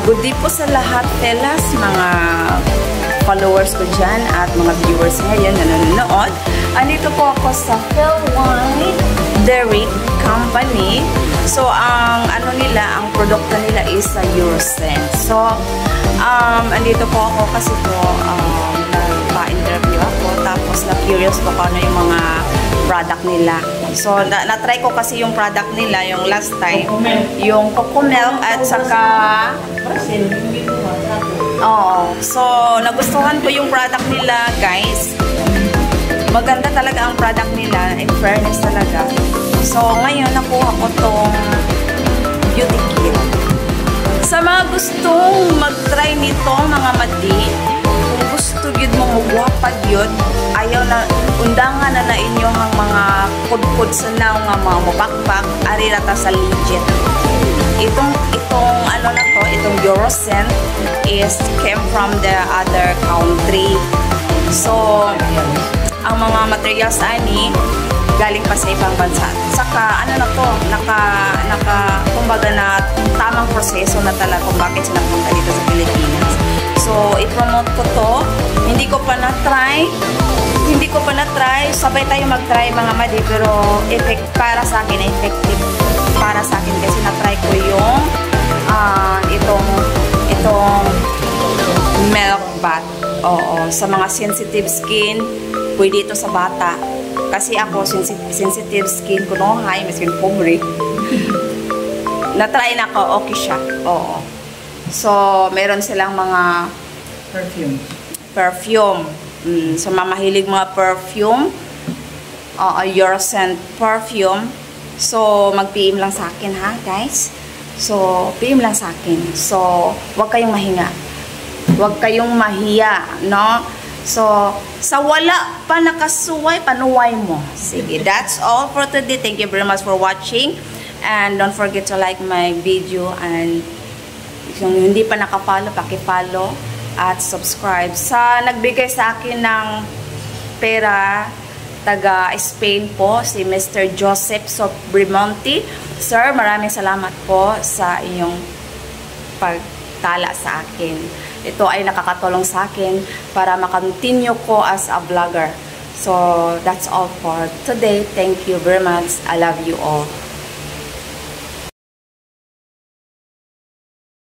Good day po sa lahat, fellas, mga followers ko dyan at mga viewers ngayon na nanonood. Andito po ako sa Philwine Dairy Company. So, ang ano nila, ang produkto nila is sa Eurocent. So, andito po ako kasi po nagpa-interview ako. Tapos, na-curious po kung ano yung mga product nila. So, na-try ko kasi yung product nila, yung last time, yung Coco Milk at saka so, nagustuhan ko yung product nila, guys. Maganda talaga ang product nila, in fairness talaga. So, ngayon, nakuha ko tong beauty kit. Sa mga gustong mag-try nito, mga madi, kung gusto yun mong magwapad yun, ayaw na, undangan na na inyo ang mga kudkud sa now nga mga mabakbak, arirata sa legit. Itong ano na to, itong Eurocent is came from the other country. So, ang mga materials ani galing pa sa ibang bansa. Saka, ano na to, kumbaga na tamang proseso na talaga kung bakit sila punta dito sa Pilipinas. So, i-promote ko to. Hindi ko pa na-try. Sabay tayo mag-try mga madi, pero para sa akin, effective para sa akin kasi na-try ko yung itong milk bath. Oo, sa mga sensitive skin, pwede ito sa bata. Kasi ako, sensitive skin ko no, high, miskin pumri. Na-try na ko, okay siya. Oo. So, meron silang mga perfume. So, mamahilig mga perfume. Eurocent perfume. So, mag-PM lang sa akin, ha, guys? So, PM lang sa akin. So, huwag kayong mahinga. Huwag kayong mahiya, no? So, sa wala pa nakasuway, panuway mo. Sige, that's all for today. Thank you very much for watching. And don't forget to like my video. And kung hindi pa nakapollow, paki-follow at subscribe. Sa nagbigay sa akin ng pera, taga Spain po, si Mr. Joseph Sobrimonti. Sir, maraming salamat po sa inyong pagtala sa akin. Ito ay nakakatulong sa akin para makontinue ko as a vlogger. So, that's all for today. Thank you very much. I love you all.